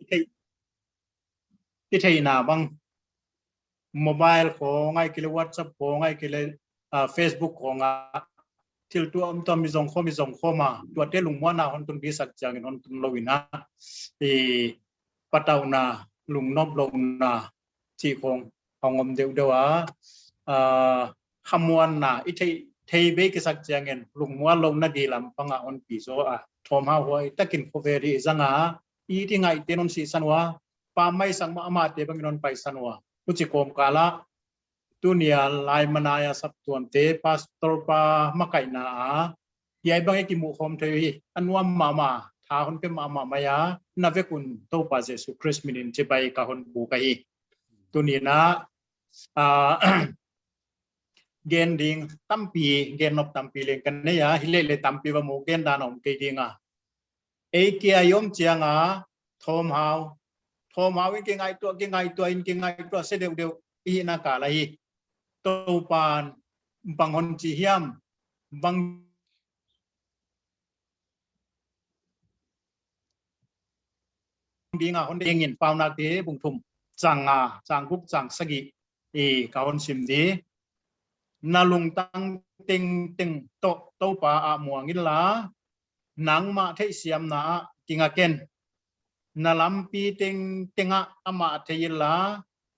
ที่ที่นาบังโมบายของไงกิเลวัตสับของไงกิเลFacebook ของทิลตัวตัวมีส่งข้อมาตัวเตลุงว่านาคนตุนพิสักจังคนตุนโลวินะที่ปัตตาวนาลุงนบลงนาที่ของอมเดียวเดียวขมวนนาอีเทเบกิสักจังเงินลุงว่าลงนาดีลำปังอ่อนปีโซทอมฮาวไว้ตะกินโคเวรีจังอีที่ไงเตนนสีสันวะปาไม่สังมาเตบังนนไปสันวะผู้จิโกมกาละตุเนียลายมานายสับตัวนเตปัสตอร์ปามาไก่นาใหญ่บางไอ้กิมุขมเทวีอันว่ามาท้าคนเป็นมามายานาเวกุนโตปาเจสุคริสต์มินินเจไปกับคนบูกัยตุเนียนะเกณฑ์ดิ่งตั้มปีเกณฑ์นบตั้มปีเล่นกันเนี่ยฮิเลเลตั้มปีว่าโมเกณฑ์ดานอมเกดิ่งเอเกียยมเจียงทอมฮาวอิงเกงไอตัวอินเกงไอตัวเสด็จเดียวอีนักอะไรตัวปานบางคนจีเฮียมบางดีงาคนเด้งยินฟาวนักเดบุงทุมจังกุกจังสกิเขาคนสิมดีนาลุงตั้งติงโตปาอามัวงิลาหนังมาเทเสียมนากิงาเกนนาลัมปีติงอามาเทยลา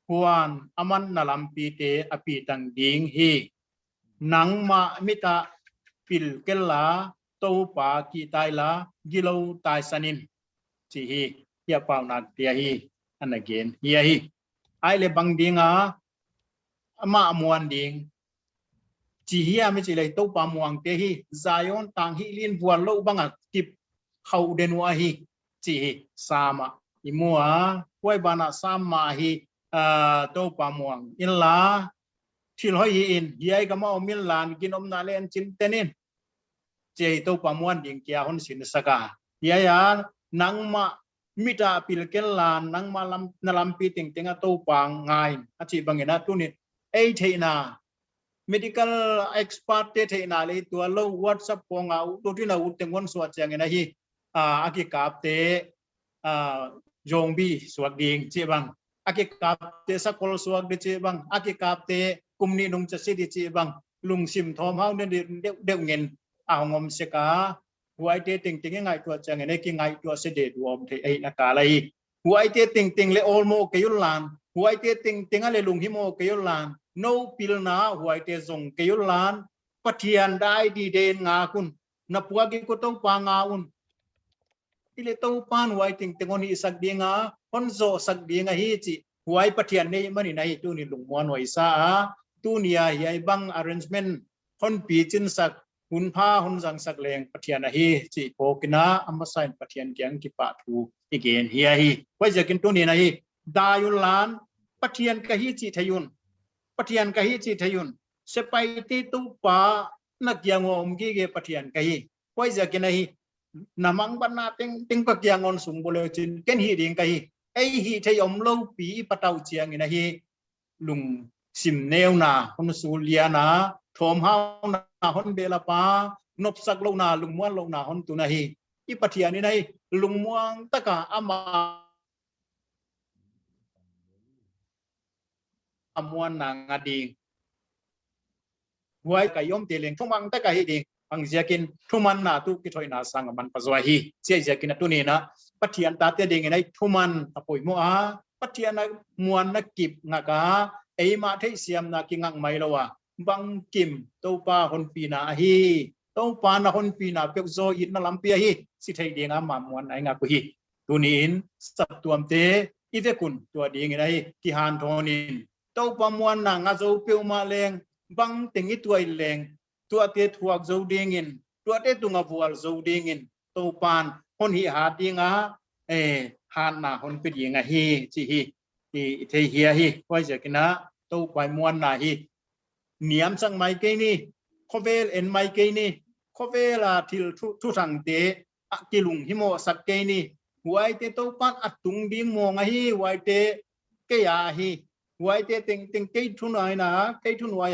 ฮวนอามันนาลัมปีเตอปีตังดิงฮีหนังมามิตาฟิลเกลลาโตปากีตายลากิโลตายสันินจีฮีเฮียปาวนักเตียฮีอันนั้นเกนเฮียฮีไอเลบังดิงอามาอมวนดิงจีเฮียไม่จีเลยโตปามวงเตฮีซายอนตังฮีลินบัวโลบังกิบเขาเดนัวฮีจีสามาอิมัวไว้บานาสามาฮีโตปามวงอินลาทิลหอยอินยัยก็มาอมิลลานกินอมนาเลนจินเตนินเจโตปามวนดิงเกียฮอนสินสกายัยนังมามิตาปิลเกลลานนังมานาลัมปีติงโตปางไงอาชีบังเงินตุนิเอเทนา medical expert เทนาเลยตัวโลWhatsApp ของตัวที่เราอุดวันสวดอย่างเงี้ยฮีอากิกาบเตยงบีสวดดิ่งเจ็บังอากิกาบเตสักคนสวดเจ็บังอากิกาบเตกุมนี้นุ่งจะสิเจ็บังลุงซิมทอมเฮาเนี่ยเดี๋ยวเงินงอมเสกาหัวไอเตติงยังไงตัวจังเงี้ยกิงไงตัวเสด็จรวมเทไอนักอะไรหัวไอเตติงเลยโอลโมเกยุลานหัวไอเตติงอะไรลุงฮิโมเกยุลานโนปิลนาหัวไอเตซงเกยุลานปะเทียนได้ดีเดนงาคุณนับว่ากิก็ต้องปางาอุนที่เลตัวปานหัวไอติงคนนี้สักเดียงคนโซสักเดียงฮีจิหัวไอปะเทียนนี่มันนี่ตัวนี้ลุงมวนไว้ซาตัวนี้ใหญ่บัง arrangement คนปีจินสักหุ่นผ้าหุ่นสังสักแรงปะเทียนฮีจิโปกินะอัมมาไซน์ปะเทียนเกียงกิปะทูอีเกนเฮียฮีไว้จะกินตัวนี้นะฮีดายุลานปะเทียนกะฮีจิทยุนปะเทียนกะฮีจิทยุนเสไปติตุปานักยังอมกีเกปะเทียนกะฮีไว้จะกินนะฮีnamang bana ting pagyangon sumbolo chin ken hi ding kai ai hi thayom lo pi patau chiang ina hi lung sim neu na hon sulia na thom hau na hon bela pa nop sak lo na lung muan lo na hon tu na hi i pathian ni nai lung muang taka ama amuan na ngading huai kayom teleng thomang taka hi ding ang ziakin thuman na tu ki thoi na sang man pazwa hi che ziakin tu ni na pathian ta te ding nai thuman apoi mo pathian na muan na kip nga ka ei ma thei siam na ki ngang mai lawa bang kim to pa hon pi na hi to pa na hon pi na pek zo in na lampi hi si thei ding ma muan ai nga ku hi tu ni in sap tuam te i ve kun tu ding nai ki han thonin to pa muan na nga zo pe ma leng bang ting i tuai lengตัวเตถวกโจดิงินตัวเตตุงอวัวโจดิงินตัวปานคนหิหาดิงหานนาคนเป็นยังไงฮีจีฮีเทเฮียฮีไว้จะกินนะตัวไปมวนนาฮีเนียมสังไมเกนี่โคเวลเอ็นไมเกนี่โคเวลาทิลทุสังเตอกิลุงหิโมสักเกนี่ไว้เตตัวปานอัดตุงดิงมองฮีไว้เตเกียฮีไว้เตติงเกยทุนไว้นะเกยทุนไว้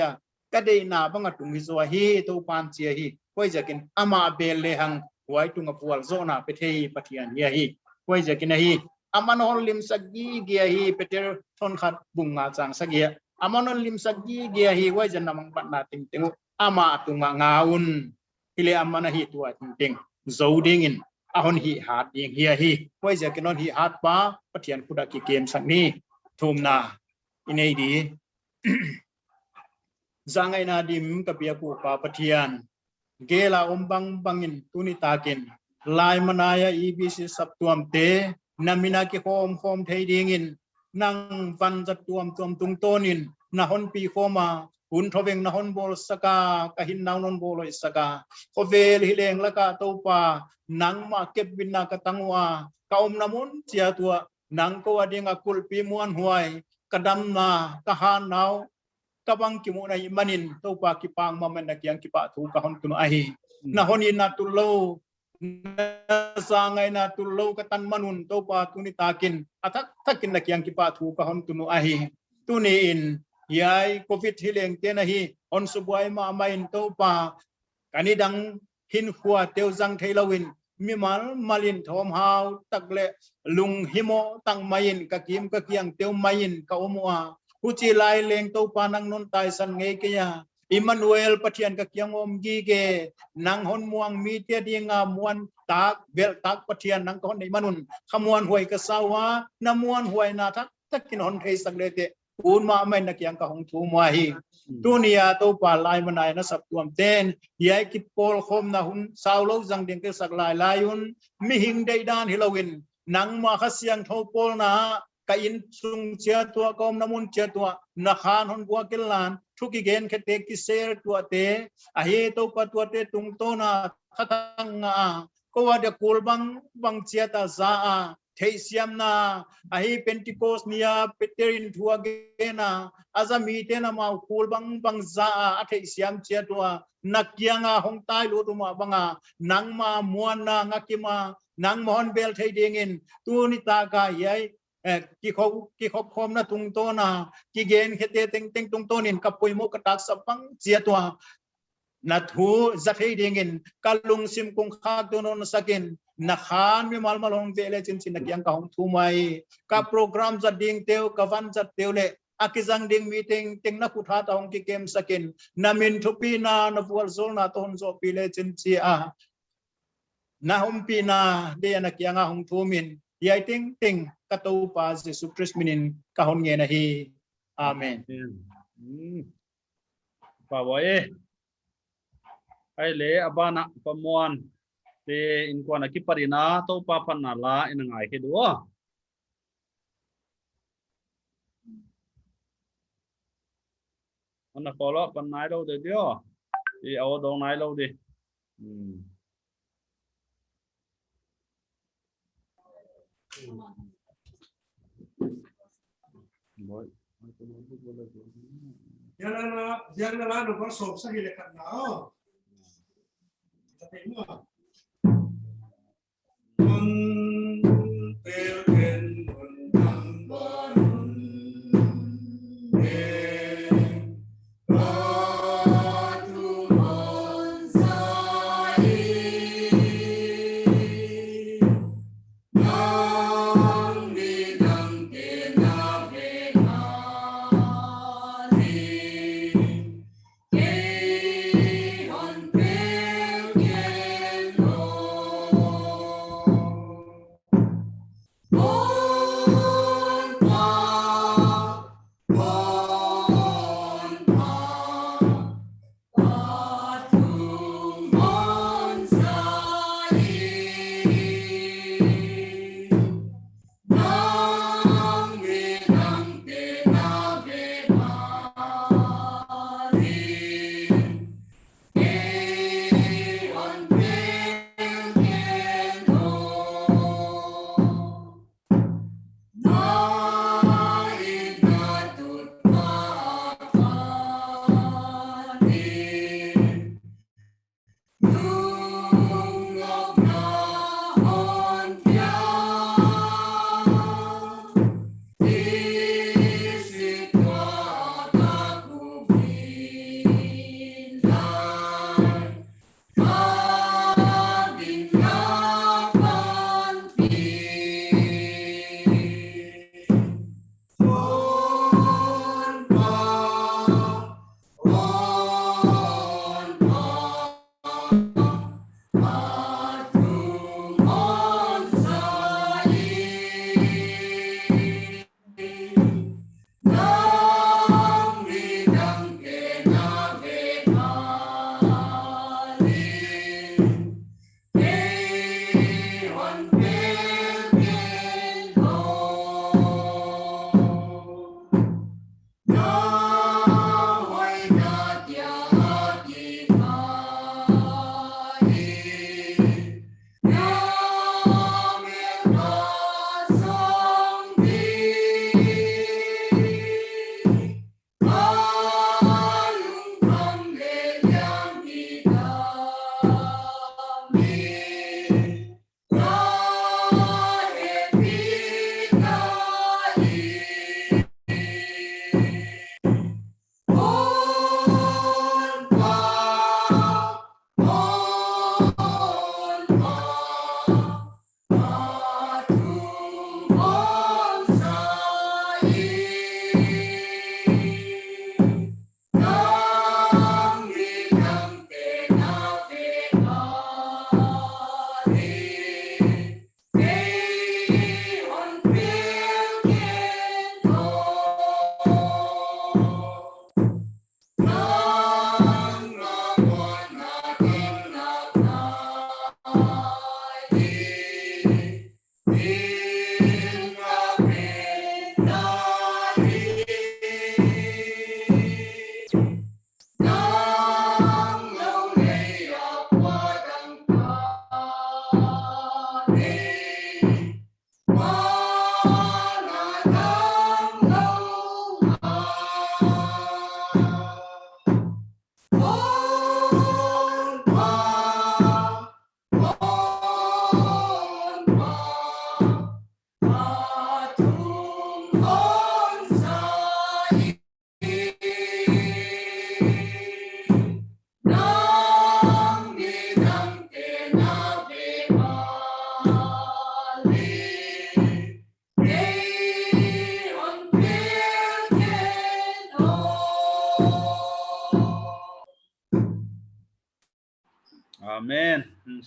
ก็ได้นาบังตุงฮิโซฮีตัวปานเจียฮีไว้จะกินอามาเบลเลหังไว้ตุงอปัวโซนาไปเทยปะเทียนเฮียฮีไว้จะกินฮี amanol lim sagi gia hi peter thon khat bunga chang sagia amanol lim sagi gia hi wai jan namang pat na ting ting ama tunga ngaun hile amana hi tua ting ting zoding in ahon hi hat ding hi hi wai ja kenon hi hat pa pathian kuda ki kem sang ni thum na inei di zangai na dim kapia pu pa pathian gela ombang bangin tuni takin lai manaya ibc saptuam te namina ki khom thei dingin nang van jat tuam tung tonin na hon pi khoma hun thoveng na hon bol saka kahin naw non boloi saka khovel hileng laka topa nang ma kep binna ka tangwa kaum namun chia tua nang ko adinga kul pi muan huai kadam na kahan naw kabang ki mo na manin topa ki pang mamen na kyang ki pa thu ka hon tunu ahi na honin na tulo sangai na tulo katan manun topa tuni takin atak takin na kyang ki pa thu ka hon tunu ahi tuni in yai covid hileng te na hi on subuai ma main topa kanidang hin khua teu jang theilawin mi mal malin thom hau takle lung himo tang main ka kim ka kyang teu main ka omwa huchi lai leng topa nang non tai san ngei kya Emmanuel pathian ka kyang om gi ge nang hon muang mi te dinga muan tak bel tak pathian nang kon nei manun khamuan huai ka sawa na muan huai na thak takin hon thei sak le te un ma mai na kyang ka hong thu ma hi tunia to pa lai manai na sap tuam ten yai ki pol khom na hun sau lo jang ding ke sak lai layun mi hing dei dan hilowin nang ma khasiang tho pol na ka in sung chia tua kom namun chia tua na khan hon bua kilan thuki gen khete ki ser tua te a he to pa tua te tung to na khatang nga ko wa de kul bang chia ta za a thei siam na a hi pentecost nia peterin thua ge na azami te na ma kul bang za a thei siam chia tua nakyanga hong tai lu tu ma banga nang ma muan na ngakima nang mohon bel thei dingin tu ni ta ka yai ki khop khom na tung to na ki gen khete teng tung to nin kapui mo katak sapang chia tua na thu zathei dingin kalung sim kung khak tu non sakin na khan mi mal malong vele chin chin nakyang ka hong thu mai ka program za ding teu ka van za teu le akizang ding meeting ting na kutha ta hong ki kem sakin namin thupi na na vual zol na ton zo pile chin chi a na hom pi na de na kyang a hong thu min yai ting ka to pa Jesus Christ minin ka hon nge na hi amen pa boy ai le abana pamuan te in kwana ki parina to pa panala in ngai he do ana kolo pan nai đâu de dio ti au dong nai lo đi Yang na nó có sổ sa hile kan nao tapi mo mon pel ken mon tambon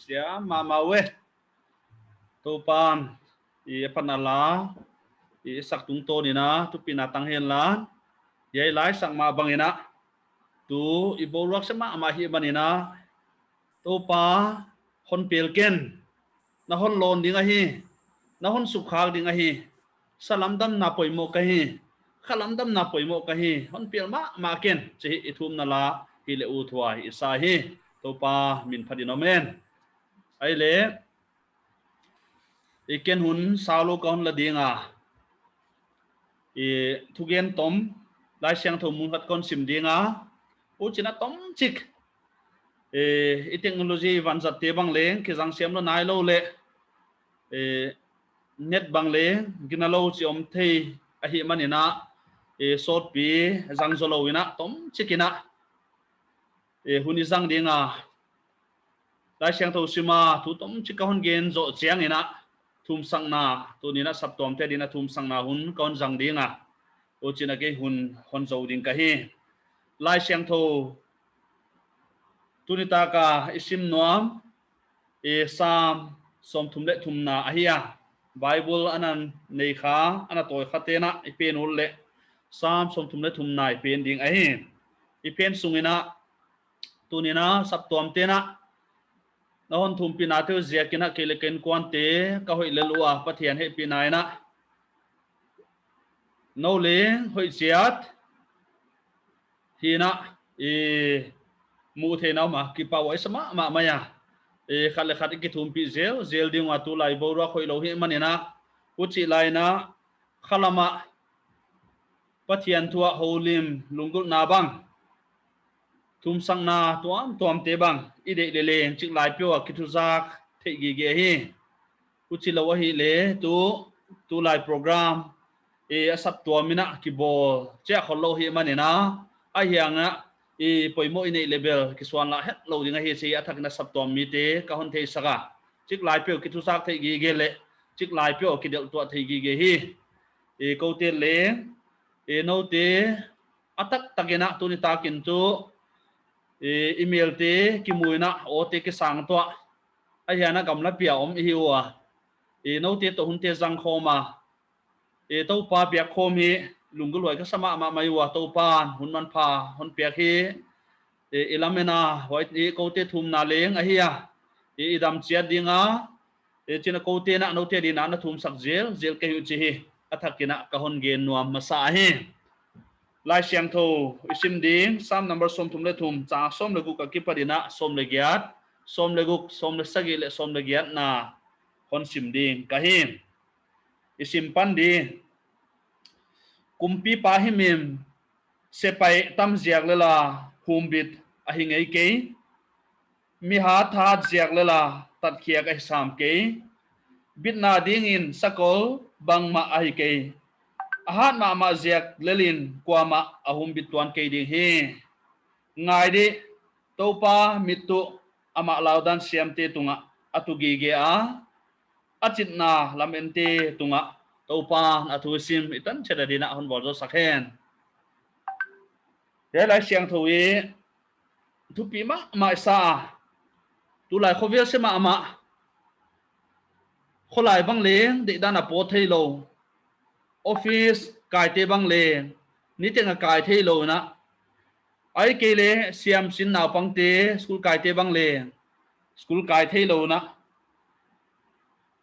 sia ma we to pan i panala i sak tung to ni na tu pinatang hen lan yai lai sang ma bangina tu i bolwak sama ma hi manina to pa hon pel ken na hon lon ding a hi na hon sukhak ding a hi salam dam na poimo ka hi khalam dam na poimo ka hi hon pel ma ken chi ithum na la hi le u thwa hi sa hi to pa min phadinomen ai le iken hun saulo kon la dinga e thugen tom lai siang tho mun hat kon sim dinga u china tom chik e technology van zat te bang leng ki jang siam lo nai lo le e net bang le ginalo chi om thei a hi manina e sot pi jang zolo ina tom chikina e huni jang dinga lai siang tho sima thu tom chikahon gen zo chiang ina thum sang na tu ni na sap tom te dina thum sang na hun kon jang dinga o china ke hun hon zo ding ka hi lai siang tho tu ni ta ka isim nuam e sam som thum le thum na ahia bible anan nei kha ana toy khatena i pen ul le sam som thum le thum nai pen ding ahi i pen sungina tu ni na sap tom te na na hon thum pina te zia kina ke le ken kwan te ka hoi le lua pathian he pinai na no le hoi chiat hina e mu the na ma ki pa wai sama ma maya e khale khat ki thum pi zel ding wa tu lai bo ra khoi lo hi manina uchi lai na khalama pathian thua holim lungul na bang thum sang na tuam te bang i de le leng chik lai pyo ki thu zak thei gi ge hi uchi lo hi le tu lai program e asap tuamina ki bol che khol lo hi manina a hianga i poimo in level ki swan la het lo dinga hi si athak na sap tom mi te ka hon thei saka chik lai pyo ki thu sak thei gi ge le chik lai pyo ki del to thei gi ge hi e ko te le e no te atak takena tu ni takin tu e email te ki muina o te ki sang to a hiana gamla pia om hi wa e no te to hun te jang khoma e to pa pia khom hi lungul loi ka sama ma mai wa to pan hun man pha hon pia hi e ilamena white e ko te thum na leng a hiya e idam chia dinga e china ko te na no te dina na thum sak zel ke hu chi hi athakina ka hon gen nuam masa hi lai siang tho isim ding sam number som thum le thum cha som le gu ka ki padina som le gyat som le guk som le sagi le som le gyat na hon sim ding ka hi isim pan di kumpi pa hi mim sepai tam ziak le la humbit a hi ngei ke mi ha tha ziak le la tat khiak ai sam ke bit na ding in sakol bang ma ai ke ahat ma ziak lelin kwa ma ahum bit tuan ke ding hi ngai di topa mitu ama laudan siam te tunga atugi ge a achit na lamente tunga topa athu sim itan cheda dina hon bol zo sakhen để lại xiang thui thu pi ma sa tu lại khoviel se ma kho lại bang leng de dana po thei lo office kai te bang leng ni te nga kai thei lo na ai ke le siam sin na pang te school kai te bang leng school kai thei lo na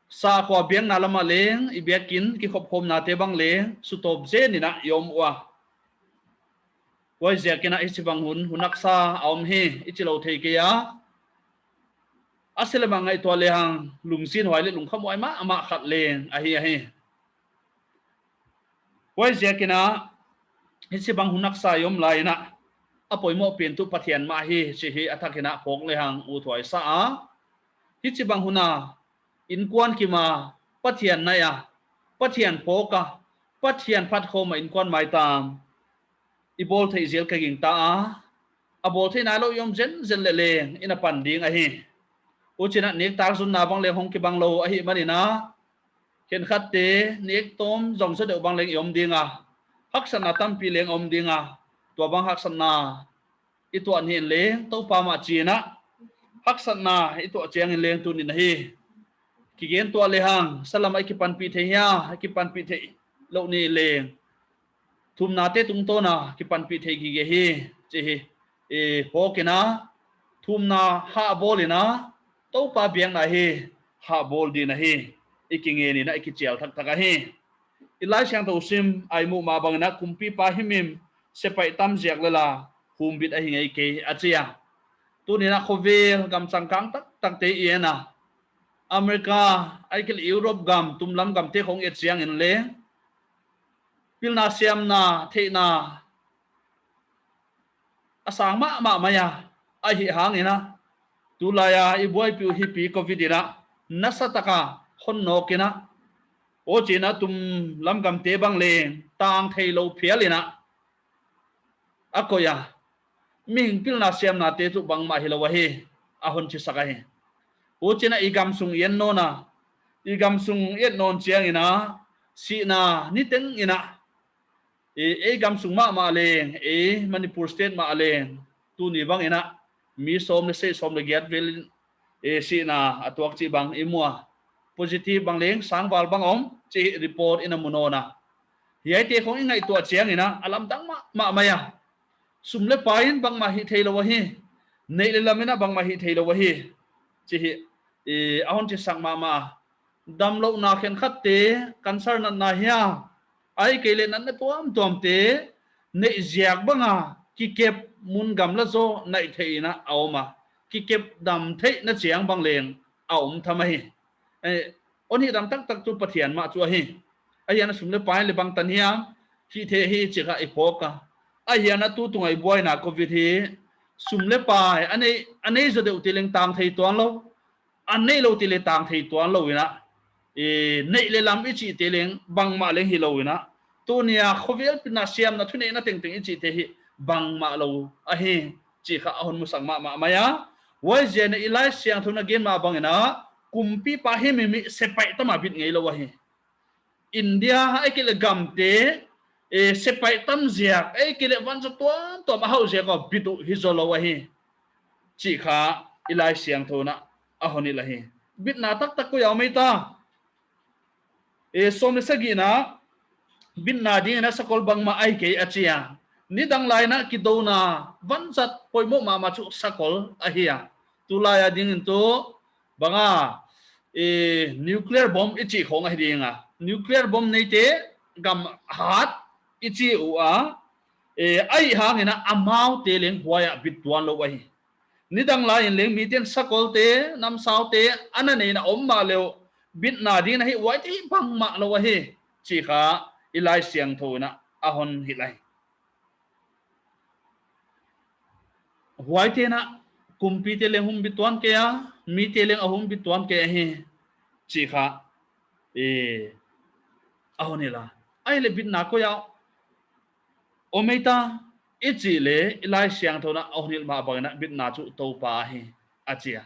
sa kho biang na lama leng i biakin ki khop khom na te bang leng su top je ni na yom wa wai zia kina isibang hunak sa aum hi ichilo thei ke ya asele mangai to le hang lungsin hoi le lung khamoi ma ama khat leng a hi wai zia kina isibang hunak sa yom lai na apoi mo pen tu pathian ma hi chi hi athakina phok le hang u thoi sa a hichibang huna in kwan ki ma pathian na ya pathian poka pathian phat khoma in kwan mai tam ibol thei zel ka ging ta a bol thei na lo yom zen le leng ina pan ding a hi uchina nek tar sun na bang le hong ki bang lo a hi manina ken khat te nek tom jong sa de bang leng yom dinga hak sana tam pi leng om dinga to bang hak sana i to an hin le to pa ma china hak san na ito chiang in leng tu ni na hi ki gen to le hang salam ai ki pan pi the ya ki pan pi the lo ni leng thum na te tum to na ki pan pi the ki ge hi che hi e ho ke na thum na ha bol na to pa biang na hi ha bol di na hi ikinge ni na ikichial thak thak a hi ilai sang to sim ai mu ma bang na kumpi pa himim se pai tam jiak lela hum bit a hi ngai ke achia tu ni na khovel gam sang kang tak tak te iena America ai kel Europe gam tumlam gam te khong et siang in le pilna siam na the na asang ma maya ai hi hang ina tulaya i boy pi hi pi covid ina nasataka hon no kina o china tum lam gam te bang le tang thei lo phialina akoya ming pilna siam na te tu bang ma hi lo wa hi a hon chi saka hi o china igam sung yen no na igam sung yet non chiang ina si na ni teng ina e gam sung ma leng e manipur state ma leng tu ni bang ina mi som le se som le giat vel e si na atuak chi bang imua positive bang leng sang wal bang om chi report ina munona hi te khong ngai tu chiang ina alam dang ma maya sum le pain bang ma hi theilo wa hi nei le lamina bang ma hi theilo wa hi chi hi e ahon chi sang ma dam lo na khen khat te cancer na hiya ai ke le nan tuam te nei ziak banga ki kep mun gam la zo nai theina awma ki kep dam thei na chiang bang leng awm thamai e oni dam tak tak tu pathian ma chu hi ayana sumle pai le bang tan hiya hi the hi chi kha i phoka ayana tu tungai boy na covid hi sumle pai anei zo de utileng tang thei tuang lo anei lo ti le tang thei tuang lo ina e nei le lam ichi te leng bang ma leng hi lo ina tu nia khovel pina siam na thune na teng teng ichi te hi bang ma lo a hi chi kha hon musang ma maya wai je na ilai siang thuna gen ma bang ina kumpi pa hi mi sepai tama bit ngei lo wa hi India ai ke le gam te e sepai tam ziak ai ke le wan zo to ma hau je ko bitu hi zo lo wa hi chi kha ilai siang thuna a honi la hi bit na tak tak ko yaw mai ta e som se gi na bin na ding na sakol bang ma ai ke achia ni dang lai na ki do na van zat poi mo ma chu sakol a hiya tu lai a ding to banga e nuclear bomb ichi khong a dinga nuclear bomb nei te gam hat ichi u a e ai hang ina amau te leng huaya bitwan lo wa hi ni dang lai leng mi ten sakol te nam sao te anane na om ma leo bit na ding na hi wai ti bang ma lo wa hi chi kha ilai siang thona ahon hilai huai te na kumpi te le hum bitwan ke ya mi te le ahum bitwan ke he chi kha e ahon hila ai le bit na ko ya ometa ichi le ilai siang thona ahon hil ma bang na bit na chu to pa he achia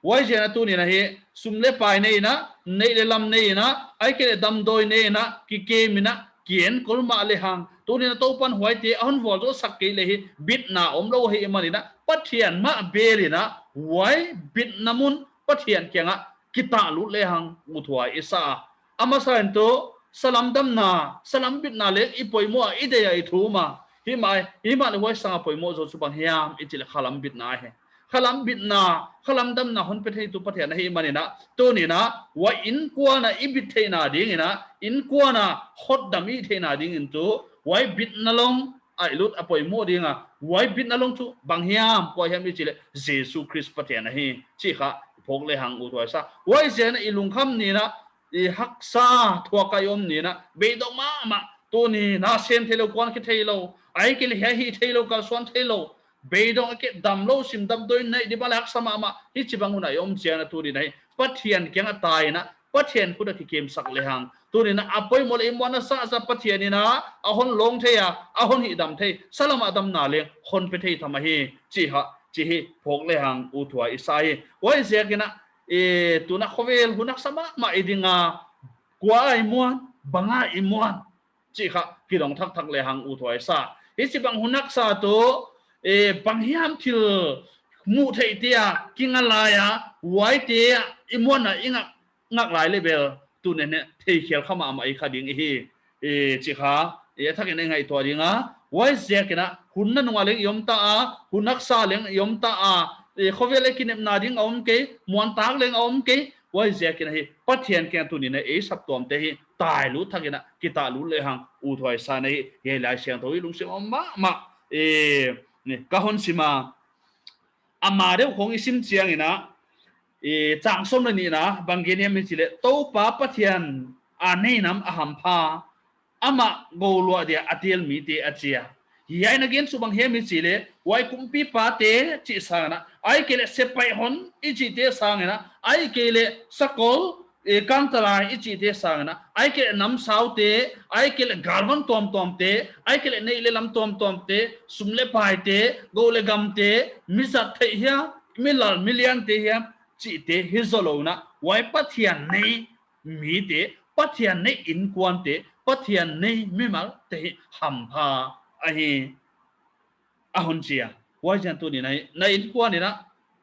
wai je na tu ni na he sumle pai nei na nei le lam nei na ai ke dam doi nei na ki ke mina kien kolma le hang tu ni na to pan huai te ahon vol zo sak ke le hi bit na om lo he mani na pathian ma beri na wai bit namun pathian kenga kita lu le hang muthwa isa ama san to salam dam na salam bit na le i poimo ide ya i thuma hi mai le wai sa poimo zo chu bang hiam i chile khalam bit na he khalam bit na khalam dam na hon pe thei tu pathian na hi mani na to ni na wa in kwa na i bit thei na ding ina in kwa na hot dam i thei na ding in tu wai bit na long ai lut apoi mo dinga wai bit na long chu bang hiam ko hiam i chile jesu christ pathian na hi chi kha phok le hang u roi sa wai je na ilung kham ni na i haksa thua ka yom ni na be do ma to ni na sem thelo kon ki thelo ai ke le hi thelo ka swan thelo be do ke dam lo sim dam doi nei di balak sama ma hi chi bang una yom che na tu ri nei pathian kyang atai na pathian khu da ki kem sak le hang tu ni na apoi mo le mo na sa pathian ni na ahon long the ya ahon hi dam the salam adam na le hon pe thei thama hi chi hi phok le hang u thua isai wai se ke na e tu na khovel hunak sama ma idinga kwa ai muan banga i muan chi kha ki dong thak thak le hang u thoi sa hi chi bang hunak sa to e bang hiam thil mu thei tia kinga laya wai te imona inga ngak lai level tu ne thei khel khama ma ai khading hi chi kha thakin ngai to ringa wai zekina hunna nunga leng yom ta a hunak sa leng yom ta a khowele kinem na ding om ke muan tak leng om ke wai zekina hi pathian ke tu ni ne e sap tom te hi tai lu thakina kita lu le hang u thoi sa nei he lai siang thoi lung sim om ma ni ka hon sima ama de khong isim chiang ina chang som na ni na bangenia mi chile to pa pathian anei nam aham pha ama golwa dia atil mi te achia hiai na gen subang he mi chile wai kumpi pa te chi sangna ai kele sepai hon ichi te sangna ai kele sakol kantala ichi te sangna ai kele nam sau te ai kele garvan tom tom te ai kele nei le lam tom tom te sumle pai te gole gam te mizat the hia milal million te hia chi te hizolo na wai pathian nei mi te pathian nei in kwan te pathian nei mimal te hampha ahi ahon chia wai jan tu ni na in kwan ni na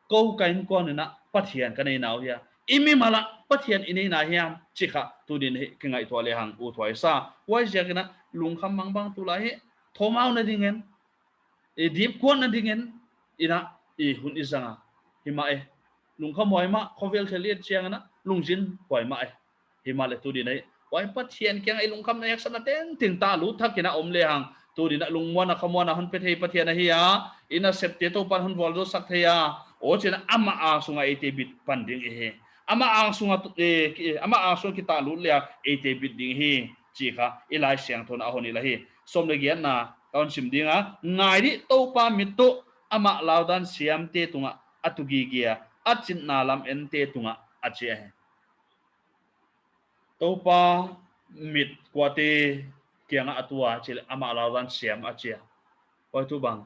ko ka in kwan ni na pathian ka nei nau hia imi mala pathian inei na hiam chi kha tu din he kingai to le hang u thoi sa wai ja na lung kham mang bang tu la he thomau na dingen dip kwan na dingen ina hun izanga hima lung kham moi ma khovel theliat chiang na lungjin hoi ma hima le tu din wai pathian kyang ai lung kham na yak sana ten ting ta lu thakina om le hang tu din lung mona khamona han pe thei pathian hi ya ina septe to pan han vol do sak theya o chena ama a sunga ete bit panding he ama a sunga ama a sunga kita lu le ete bit ding hi chi kha ilai siang thon a honi la hi som le gian na kaun sim dinga ngai ri to pa mit to ama laudan siam te tunga atugi gia achin na lam en te tunga achia he topa mit kwate kianga atua chile ama laudan siam achia oi tu bang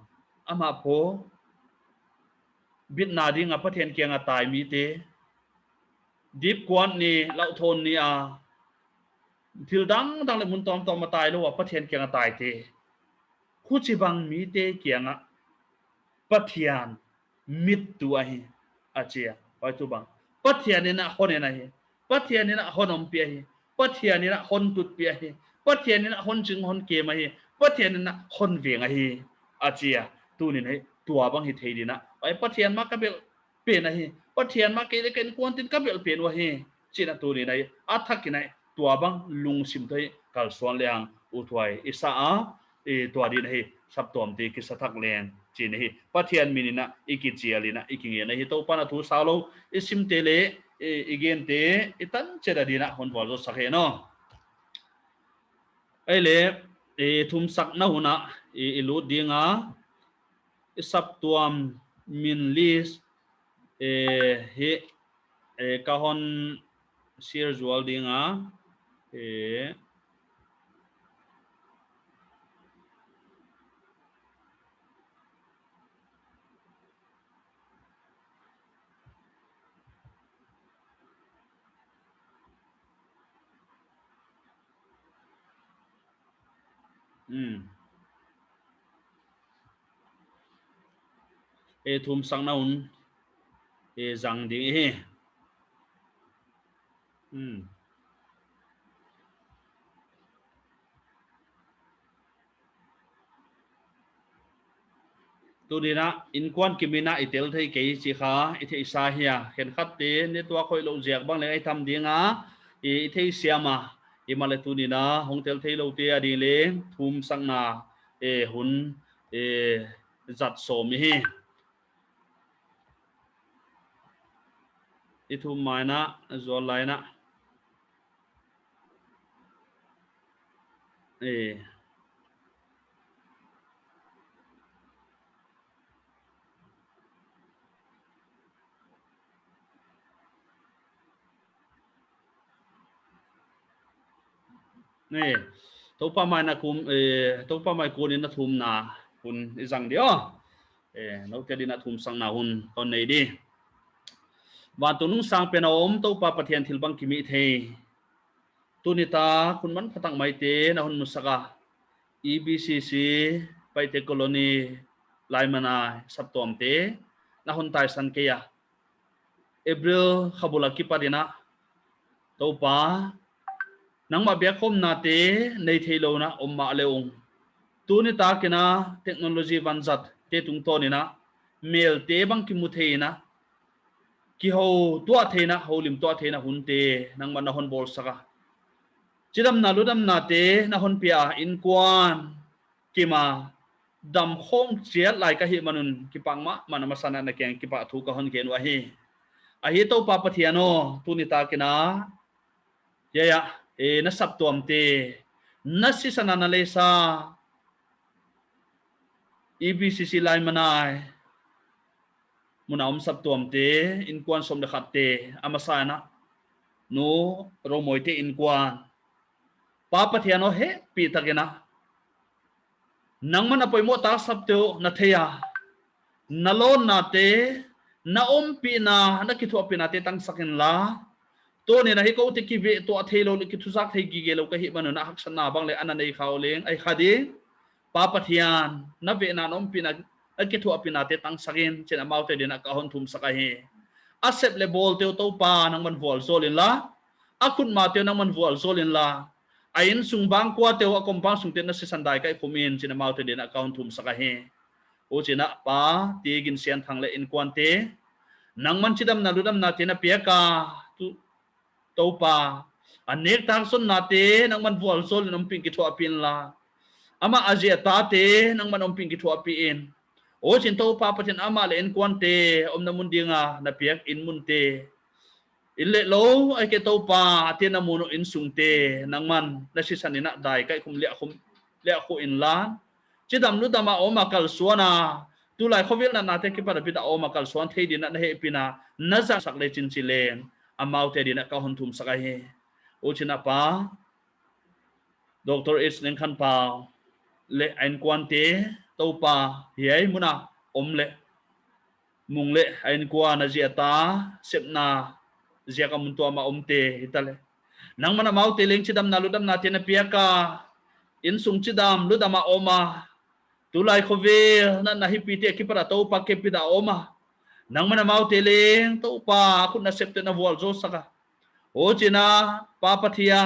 ama po bit na ding a pathian kianga tai mi te dip kwan ni lau thon ni a thil dang le mun tom tom ma tai lo wa pathian kianga tai te khu chi bang mi te kianga pathian mit tu a hi achia oi tu bang pathian ni na hone na hi pathian ni na honom pi hi pathian ni na hon tut pi hi pathian ni na hon ching hon ke ma hi pathian ni na hon veng a hi achia tu ni nei tua bang hi thei dina ai pathian ma ka bel pe na hi pathian ma ke le ken kon tin ka bel pe wa hi china tu ni nei athak ki nei tua bang lung sim thei kal swan leang u thwai isa a tua din hi sap tom ti ki sathak len chin hi pathian minina iki chialina iking na hi to pana thu salo isim te le igen te itan chera dina hon bol do sakhe no ai le thum sak na huna ilu dinga sap tuam min lis he kahon sir zual dinga thum sang na un zang ding he tu dina in kwan kimina itel thei ke chi kha i thei sa hia khen khat te ne to khoi lo jiak bang le ai tham dinga i thei siama i male tu dina hong tel thei lo te adi le thum sang na hun zat som hi i thum mai na zol lai na nè to pa mai na kum to pa mai ko ni na thum na hun izang dio no te di na thum sang na hun ton nei di wa tu nung sang pe na om to pa pathian thil bang kimi the tu ni ta kun man phatang mai te na hun musaka EBCC pai te colony lai mana sap tom te na hun tai san ke ya April khabula ki parina to pa nang ma bia khom na te nei theilo na ma leung tu ni ta kina technology van zat te tung to ni na mail te bang ki mu the na ki ho tua the na ho lim tua the na hun te nang man na hon bol saka chidam na ludam na te na hon pia in kwan kima dam khom chiat lai ka hi manun ki pangma manama sana na kyang ki pa thu ka hon ken wa hi a hi to pa pathiano tu ni ta kina ya ya e na sap tuam te na si sana na le sa EBCC lai manai muna sap tuam te in kwan som de khat te amasana no romoi te in kwan pa pathiano he pi takena nang man apoi mo ta sap teu na theya nalon na te na pi na na ki thu pi na te tang sakin la to ne na hi ko te ki ve to athelo ki thu sak thei gi ge lo ka hi man na hak san na bang le an nei khaw leng ai khadi pa pathian na ve na pi na ki thu pi na te tang sakin chen amau te dina ka hon thum saka he asep le bol teu to pa nang man vol zolin la akun ma teu nang man vol zolin la ain sung bang kwa teu akom bang sung te na si sandai kai khumin chen amau te dina ka hon thum saka he o china pa ti gin sian thang le in kwan te nang man chidam na ludam na te na pia ka tu to pa anek tang son na te nang man vol zol nom ping ki thu apin la ama azia ta te nang man om ping ki thu api in o chin to pa patin ama le in kwan te om na mun dinga na piak in mun te ile lo ai ke to pa te na mun in sung te nang man na si sanina dai kai khum le khu in la chidam lu dama oma kal suana tu lai khovil na te ki para pita oma kal suan thei din na he pina na za sak le chin chilen amau te din ka hon thum sakai he o china pa Dr. H neng khan pa le ain kwan te to pa hiai muna om le mung le ain kwan na zia ta sep na zia ka mun to ma om te hitale nang mana mau te leng chidam na ludam na te na pia ka in sung chidam ludama oma tulai khove na hi pi te ki para to pa ke pi da oma nang mana mau te leng to pa khut na sep te na wal zo saka o china pa pathia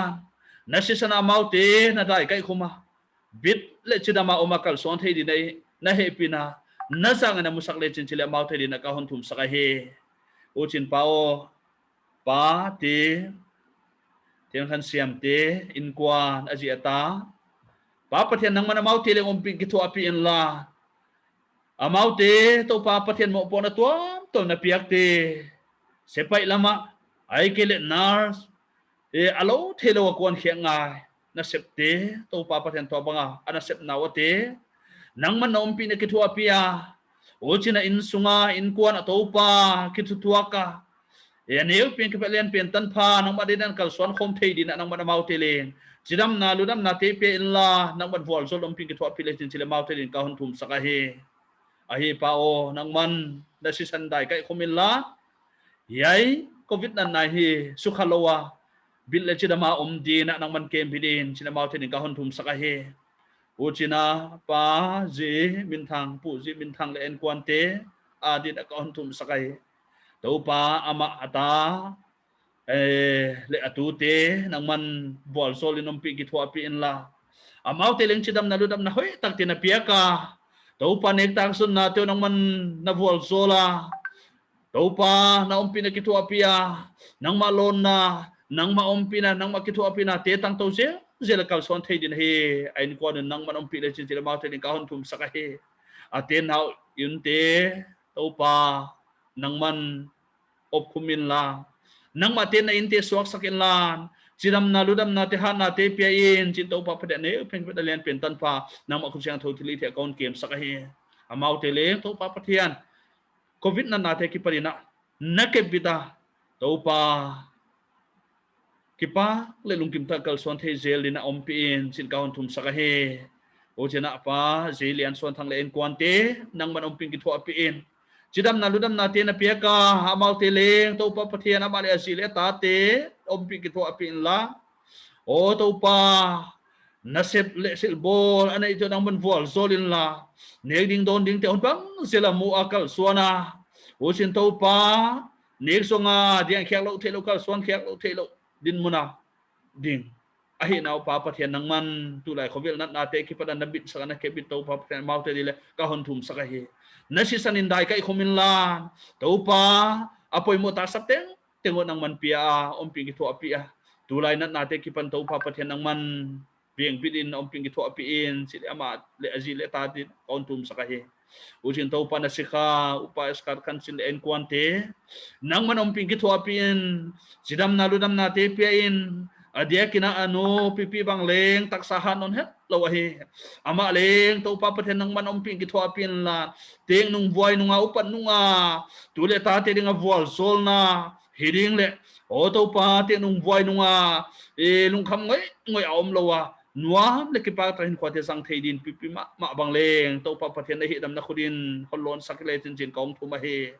na si sana mau te na dai kai khuma bit le chidama oma kal son thei di nei na he pi na na sang na musak le chin chile mau thei di na ka hon thum saka he o chin pao pa te tiang khan siam te in kwan aji ata pa pathian nang mana mau te le om ping ki thu api in la amau te to pa pathian mo po na to na piak te sepai lama ai ke le nars e alo thelo kwan khia ngai na sep te to pa pathian to banga ana sep na wa te nang man om pi na ki thu api a o china in sunga in kwan to pa ki thu tuaka e neu pin ke pelen pen tan pha nang ma dinan kal son khom thei din nang ma mau te len chidam na ludam na te pe in la nang man vol zol om pin ke thu api le chin chile mau te din ka hon thum saka he a hi pa o nang man da si san dai kai khomin la yai covid na nai hi sukhalowa bil le chidama om di na nang man kem bidin china mau te din ka hon thum saka he o china pa ji min thang pu ji min thang le en kwan te a di da ka hon thum saka he to pa ama ata le atu te nang man bol sol inom pi ki thua pi in la amau te leng chidam na ludam na hoi tak te na pia ka to pa nek tang sun na te nang man na bol sola to pa na om pi na ki thua pi a nang ma lon na nang ma om pi na nang ma ki thua pi na te tang to se zela kal son thei din he ain ko nang man om pi le chin chila mau te ka hon thum saka he aten hau yun te to pa nang man op kumin la nang ma te na inte suak sakin lan chidam na ludam na te han na te pia in chin to pa phade ne pen phade len pen tan pa nang ma khusang tho thili the account kem saka he amau te le to pa pathian covid na te ki parina na ke bita to pa kipa le lungkim ta kal son the zel dina om pi in chin kaun thum saka he o chena pa zelian son thang le en kwante nang man om ping ki thua pi in chidam na ludam na te na pia ka amau te leng to pa pathian ama le asile ta te om pi ki thua pi in la o to pa na sep le sil bol ana ito nang man vol zolin la ne ding don ding te on bang sela mu akal suana usin to pa next nga diang khyak lo thelo ka swan khyak lo thelo din muna ding ahi na pa pathian nang man tulai khowel nat na te ki padan nabit sa kana kebit to pa pathian mau te dile ka hon thum sa ka hi nasi sanin dai kai khomin lan to pa apoi mo ta sateng tengo nang man pia om pi ki to apia tulai nat na te ki pan to pa pathian nang man bieng bidin om pi ki to apiin sili ama le aji le ta din kon thum sa ka hi usin to pa na sikha upa skar kan sin en kwante nang man om pi ki to apiin sidam na ludam na te piain adia kina ano pipi bang leng taksahan on het lawahi ama leng to pa pathen nang man om pi ki to apiin la teng nung voy nunga upan nunga tule ta te dinga vol sol na hiring le o to pa te nung voy nunga e lung kham ngoi om lawa nuam le ki pa train kwate sang theidin pipi ma bang leng to pa pathen na hi dam na khudin holon sakle tin jin kaum thuma he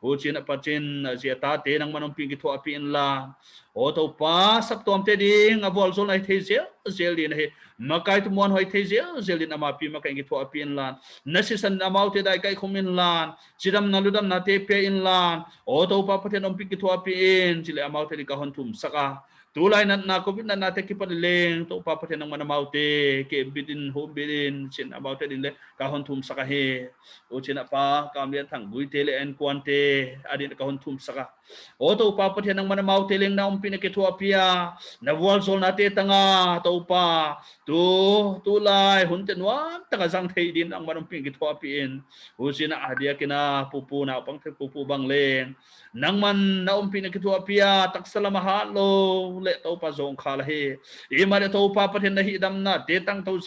o chin a pachin zia ta te nang man om pi ki to apiin la o to pa sap tom te ding a vol sol ai the zel din he makai tu mon hoi the zel din ama pi makai ki to apiin la nasi san amau te dai kai khomin lan chidam naludam na te pe in lan o to pa pathen om pi ki to apiin chile amau te ka hon thum saka tulai na covid na te ki padleng to pa pathen nang manamau te ke bidin home bidin chin amau te din le ka hon thum saka he o china pa kam lian thang gui te le en kwante adin ka hon thum saka o to pa pathen nang manamau te leng na om pi na ki to apia na wal sol na te tanga to pa tulai hun te nuam taka jang thei din ang manam pi ki to apiin o china adia kina pupu na pang the pupu bang leng nang man na om pi na ki to apia taksala mahalo le to pa zong khala he e ma le to pa pathen na hi dam na te tang to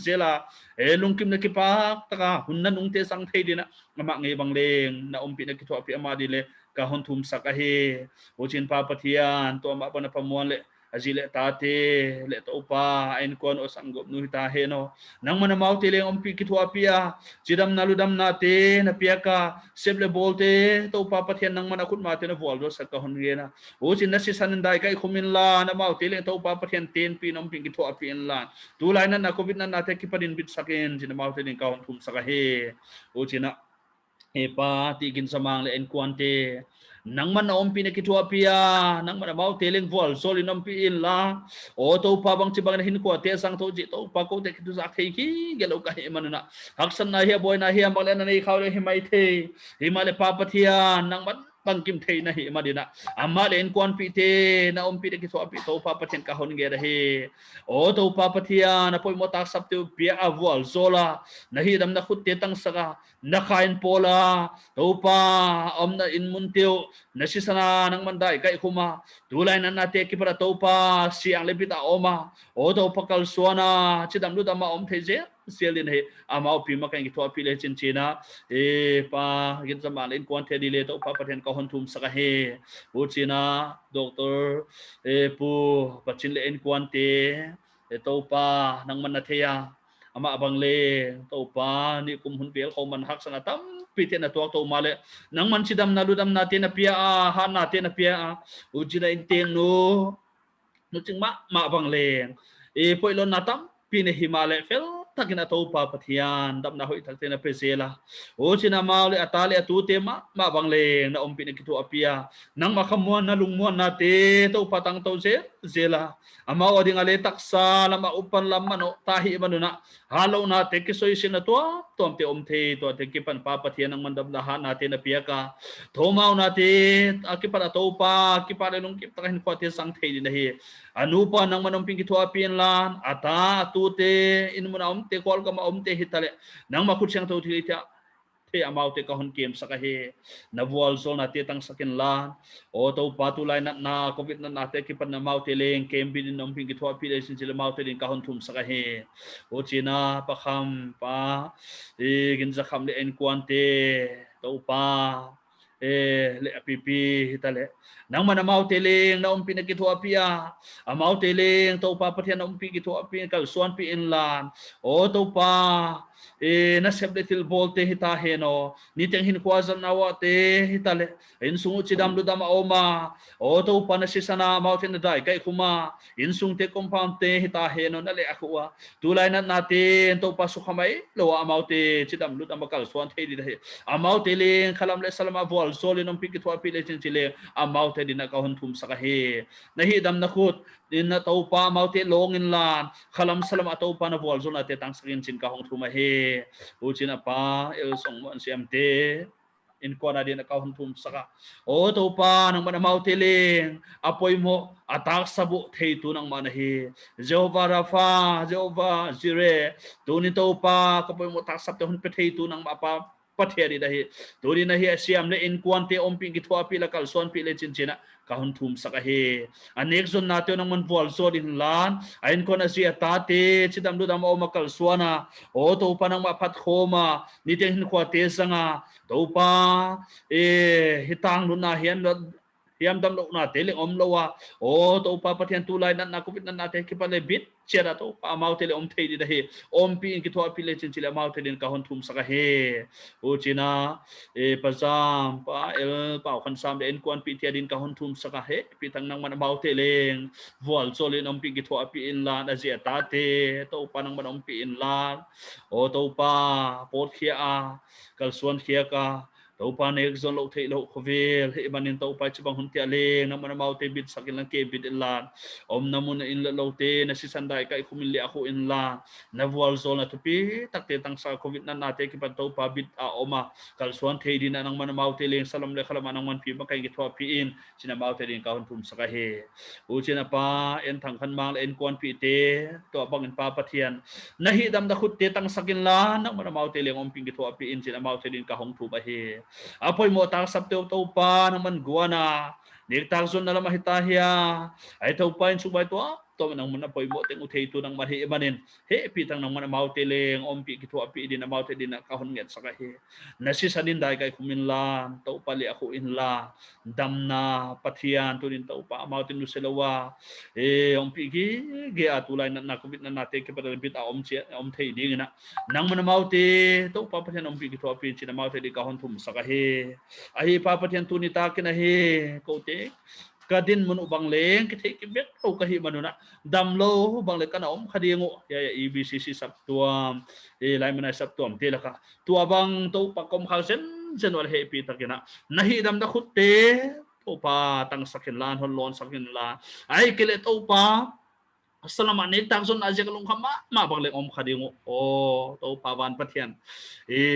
zela e lungkim na ki pa taka hunna nung te sang thei dina ma ngai bang leng na om pi na ki to apia ma dile ka hon thum saka he o chin pa pathian to ma pa na pamuan le azile tate le to pa ain kon o sanggop nu ta he no nang man mau te leng om pi ki to apia chidam naludam na te na pia ka seble bolte to pa pathian nang man akut ma te na vol do sa ka hon nge na o chin na si sanin dai kai khomin la na mau te leng to pa pathian ten pi nom pi ki to apian la tu lai na covid na te ki padin bit sakin chin mau te leng ka hon thum saka he o china e pa ti kin samang le en kwante nang man om pi na ki to apia nang man mau te leng vol sol in om pi in la o to pa bang chibang na hin ko te sang to ji to pa ko te ki tu sa thei ki gelo ka he man na haksan na he boy na he am le na nei khaw le hi mai the hi ma le pa pathia nang man bang kim thei na hi ma dina amma le en kwan pi te na om pi ki to api to pa pathen ka hon ge ra he o to pa pathia na poi mo ta sap tu pia a vol zola na hi dam na khut te tang saka na khain pola to pa om na in mun teu na si sana nang mandai kai khuma tulai na te ki para to pa siang le bita oma o to pakal suana chidam lu dama om theje selin he amau pi ma kai ki to pi le chin china e pa gin sama len kwan the di le to pa pathen ka hon thum saka he o china doctor e pu pachin le en kwan te e to pa nang man na theya ama abang le to pa ni kum hun bel ko man hak sanga tam pite na to male nang man sidam na ludam na te na pia a ha na te na pia a ujina inteng no ching ma abang le e poilon na tam pine himale fel takina to pa pathian dam na hoi thak te na pesela o china maule atale atu te ma bang le na om pine ki to apia nang makamuan na lungmuan na te to patang to zela ama oding ale taksa lama upan lamman o tahi manuna halo na te ki soi sin na to tom te om the to te ki pan pa pathian nang mandam na ha na te na pia ka thomau na te akipa to pa ki pa lung ki takin ko te sang thei din hi anu pa nang manom ping ki to apien lan ata tu te in mun om te kol ka ma om te hitale nang makut siang to thi ta te amau te ka hon kem saka he na wal zol na te tang sakin la o to patulai na covid na te ki pan na mau te leng kem bin nom ping ki to api le sin sila mau te leng ka hon thum saka he o china pa kham pa e gin za kham le en kwante to pa le pipi hitale nang mana mau teling na umpi na kitu apia amau teling to pa pathian umpi kitu api kal suan pi inlan o to pa na sebletil volte hita heno ni teng hin kwazan nawa te hitale in sungu chidam ludam oma o to pa na sisana mau ten dai kai kuma in sung te compound te hita heno na le akwa tulai na natin to pa sukhamai lo amau te chidam ludam kal suan te di dai amau teling khalam le salama vol solin umpi kitu api le chin chile amau te din ka honthum sakahe nahi dam na khut din na to pa amau te longin lan khalam salam ato pa na vol zon ate tang sakin chin ka honthum he u chin apa el song mon siam te in kona din ka honthum saka o to pa nang mana mau teling apoi mo atak sabu theitu nang manahi Jehovah Rafa Jehovah Jireh tunin to pa kapoi mo tak sap te hun pe theitu nang apa patheri dahi turi nahi asiam le in kwante omping ki thwa pi la kal son pi le chin china ka hun thum saka he anek zon na te nang man bol so din lan ain kon asi atate chidam du dam o makal suana o to panang ma phat khoma ni te hin khwa te sanga to pa hitang lu na hian hiam dam lo na te le om lowa o to pa pathian tu lai na covid na te ki pa le bit chera to pa mau te le om thei di dahi om pi ki thwa pi le chin chile mau te din ka hon thum saka he o china pazam pa el pa khan sam le en kwan pi tia din ka hon thum saka he pi tang nang man mau te leng vol solin om pi ki thwa pi in la na zia ta te to pa nang man om pi in la o to pa pot khia a kal suan khia ka to pa ne zon lo thei lo khovel he manin to pa chibang hun tia le na man mau te bit sakin lang ke bit la om namun in lo te na si sandai kai khumin le aku in la na wal zon na tupi tak te tang sa covid na te ki pan to pa bit a oma kal suan thei din nang man mau te le salam le khala manang man pi ma kai ki thwa pi in sina mau te din ka hun thum saka he u china pa en thang khan mang le en kon pi te to bang in pa pathian nahi dam da khut te tang sakin la nang man mau te le om ping ki thwa pi in sina mau te din ka hong thu ba he apoi mo ta sap te to pa nang man guana nek tak zon na la mahitahia ai to pa in subai to nang man apoi mo teng uthei tu nang mahi manin he pi tang nang man mau te leng om pi ki thwa pi din mau te din ka hon nget saka he nasi sanin dai kai kumin la to pa le aku in la damna pathian tu din to pa mau tin nu selawa om pi ki ge atulai na covid na te ke pa bit a om che om thei ding na nang man mau te to pa pathian om pi ki thwa pi chin mau te di ka hon thum saka he ai pa pathian tu ni ta ke na he ko te kadin mun ubang leng kithei ki bek ho ka hi manuna damlo bang le kana om khadingo ya EBCC saptuam lai manai saptuam te laka tua bang to pakom khausen jenwal he pi takina nahi dam da khutte to pa tang sakin lan hon lon sakin la ai kele to pa Assalamu alaikum tak zon aja kalung khama ma bang le om khadingo o to pa ban pathian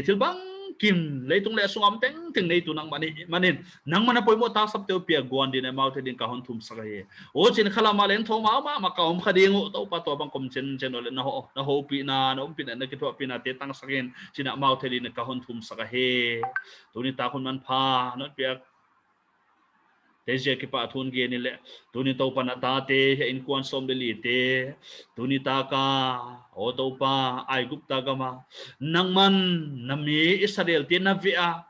tilbang kim leitung le sungam teng teng nei tu nang manin nang mana poi mo ta sap te pia guan din mau te din ka hon thum saka he o chin khala ma len tho ma ka om khadingo to pa to bang kom chen chen ole na ho pi na om pi na ki to pi na te tang sakin china mau te din ka hon thum saka he tu ni ta kun man pha no pia Teja ki pa thun ge ni le tuni to pa na ta te in kwan som de li te tuni ta ka o to pa ai gup ta ga ma nang man na mi Israel te na via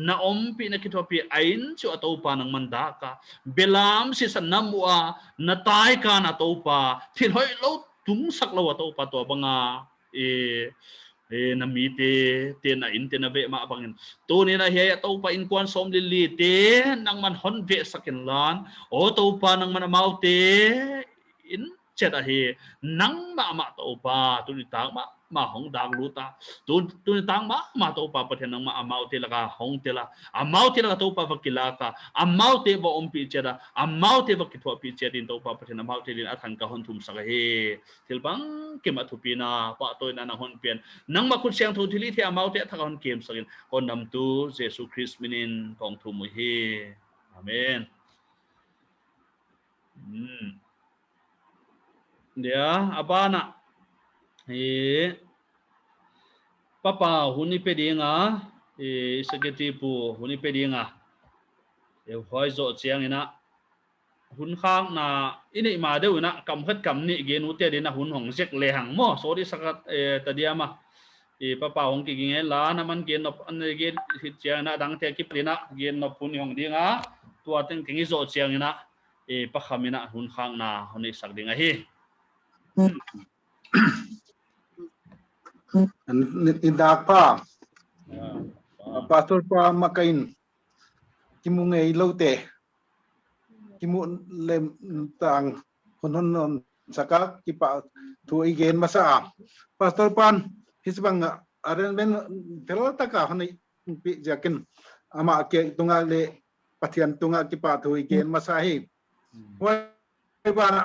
na om pi na ki to pi ain chu to pa nang man da ka belam si san namwa na tai ka na to pa thin hoi lo tung sak lo to pa to banga na mi te na in te na ve ma bangin to ni na he to pa in kwan som li te nang man hon ve sakin lan o to pa nang man mau te in cheta he nang ma to pa tu ni ta ma hong dang lu ta tu ni tang ma to pa pathen nang ma mau te la ka hong te la mau te la to pa vakila ka mau te ba om pi chera mau te va ki thwa pi cherin to pa pathen mau te din athan ka hon thum sa he tilbang ke ma thu pi na pa to na hon pian nang ma khut siang thu thili the mau te tha hon kem sakin kon nam tu Jesus Christ minin kong thu mu he amen dia abana papa huni pedinga saketi pu huni pedinga hoi zo chiang ina hun khang na ini ma de una kam khat kam ni ge nu te de na hun hong jek le hang mo so di sakat ta dia ma papa hong ki ginge la na man gen nop an ge chiang na dang te ki prina gen nop pun hong dinga tua teng tingi zo chiang ina pakhamina hun khang na honi sak dinga hi in dak pa pastor pa makain kimu ngei lote kimu lem tang hon saka kipa tu igen masa pastor pan hisbang aren ben telo taka honi pi jakin ama ke tunga le pathian tunga kipa tu igen masa hi wai bana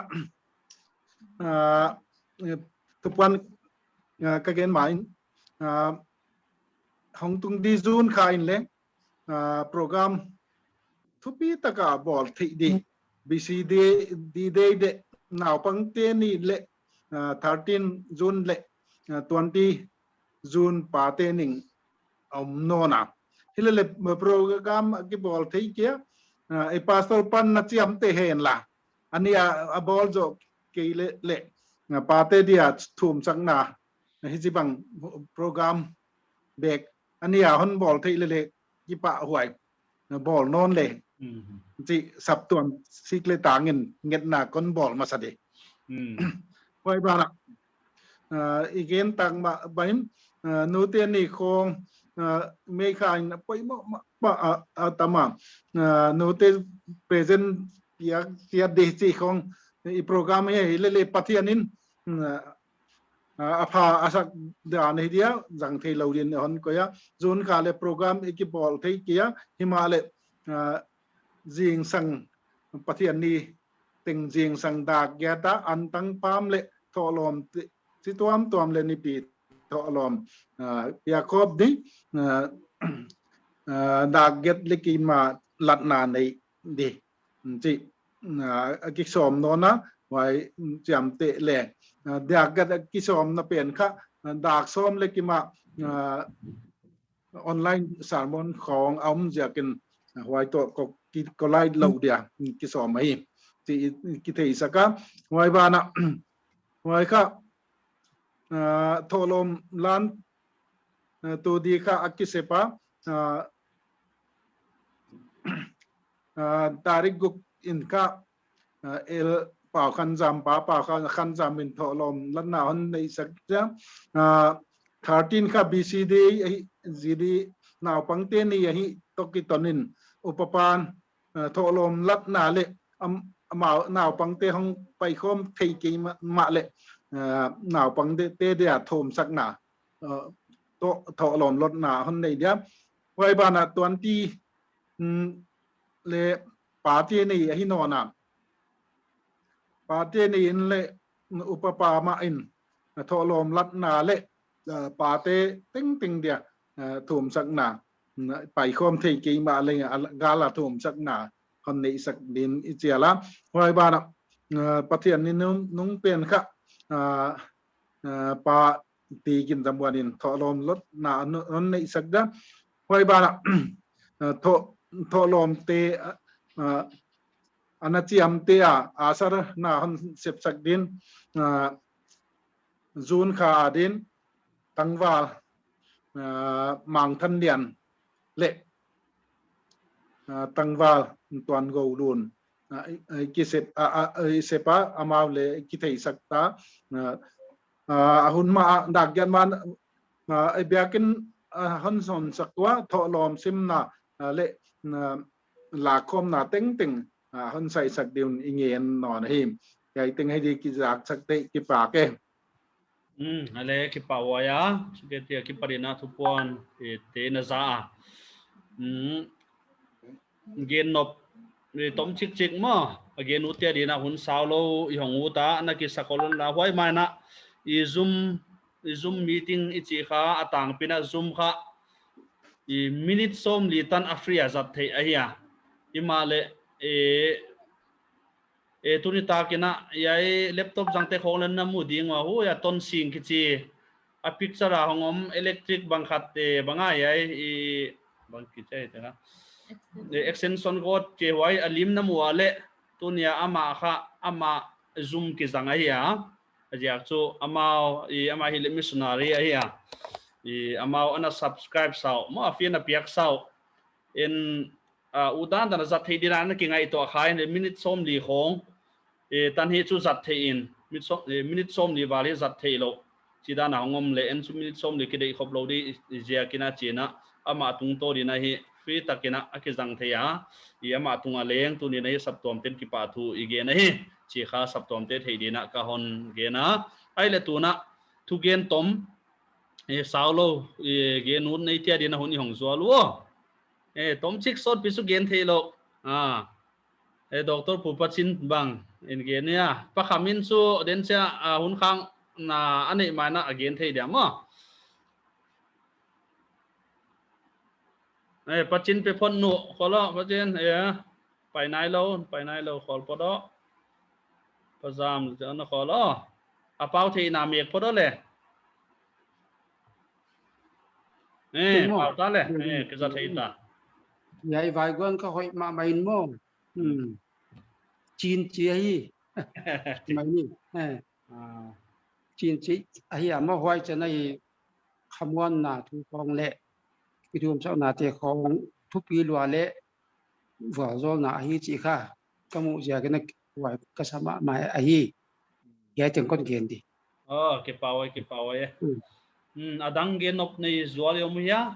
tupan kagen main hong tung di zun khain le program thupi taka bol thi di bcd di de naw pang te ni le 13 June le 20 June pa te ning nona hilele program ki bol thi kia e pastor pan na chiam te hen la ania a bol jo ke le pa te dia thum sang na hi chi bang program bek ania hon bol thi le ki pa huai bol non le chị sắp tuần xích lê tá ngân na con bol mà sao đi quay ba nè igen tăng mà bánh nô tiền này không mấy khai nó quay mà tama nô tiền present tiệt đi chị không i program ấy lê pathianin apa asak da này dia rằng thầy lâu din hon ko ya zone ka le program ekipol thei kia himale riêng sang pathian ni tình riêng sang dak ya ta an tang pam le tholom si tuam le ni pi tholom Jacob di dak get le ki ma lat na nei di chi ki som no na wai jam te le dak get ki som na pen kha dak som le ki ma online sermon khong om jakin wai to ko lai lâu dia ki so mai ti ki thei saka wai bana wai kha tholom lan to di kha akisepa tarik guk in kha el pao khan jam pa khan jam in tholom lan na hon nei sak ja 13 kha bcd gd naw pangte ni hi toki tonin upapan tholom lat na le amao naw pangte hong pai khom thei ki ma le naw pangte te dia thom sak na to tholom lot na hon nei dia wai bana 20 le party ni hi no na party ni in le upapa ma in tholom lat na le party ting dia thom sak na pai khom thei ki ma le gala thom sak na hon nei sak din ichiala wai bana pathian ni nung pen kha pa ti kin jamwanin tholom lot na hon nei sak da wai bana tholom te anachiam te asar na hon sep sak din June kha din tangwal mang than lian le tangwal tuan go lun ki sepa amaw le ki thei sakta hun ma dak gan man biakin hon son sakwa tholom simna le la khom na teng hon sai sak diun ingen non him yai teng hai di ki jak sak te ki pa ke ale ki pawaya ke te ki parina thupuan te na za gen nop tom chik ma again utia dina hun saulo I hong uta na ki sakolon la hoi mana I zoom meeting ichi kha atang pina zoom kha I minute som li tan afria zat thei ahia imale tuni ta kina yai laptop jangte khonglen na mu ding wa hu ya ton sing ki chi a picture a hongom electric bangkhat te banga yai bang ki chai ta extension code che wai alim na muale tunia ama zoom ki zanga ya ajak chu ama hi missionary ya amau ana subscribe sau mo afian a piak sau in udan dan zat thei dina na ki ngai to khai ne minute som li khong tan hi chu zat thei in minute som li wali zat thei lo chida na ngom le en chu minute som li ki dei khop lo di zia kina china ama tung to dina hi free takina akizang thei a ama tunga leng tu ni nei saptom ten ki pa thu ige na hi chi kha saptom te thei dina ka hon ge na ai le tu na thu gen tom saulo ge nun nei tia dina honi hong zo lu tom chik sot pisu gen thei lo doctor pupachin bang in ge nia pa khamin su den cha hun khang na ani mana again thei dia mo pachin pe phon nu kholo pachin pai nai lo khol podo pazam na kholo apau thei na mek podo le pau ta le ke za thei ta vậy vài quân có hội mà mày mò chín chỉ ấy mày nhỉ chín chỉ ấy à mà hoài cho này khăm ngon là thu phong lệ cái thu sau là thì không thu pi lúa lệ vừa rồi là ấy chỉ cả cái mũ giờ cái này hoài cái sao mà ấy cái tiếng con kiến đi cái pau ấy adang gen op nei zual yom ya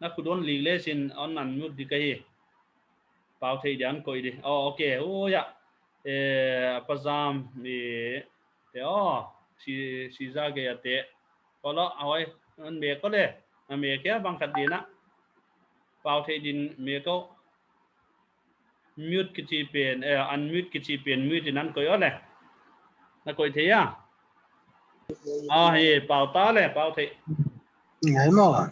na kudon ligle sin on nan mu di kai pau thei dan koi di okay ya pazam te si za ge ate kolo awai an me ko le me ke bang khat dina pau thei din me ko mute ki chi pen unmute ki chi pen mute nan koi ole na koi thei ya pau ta le pau thei ngày mà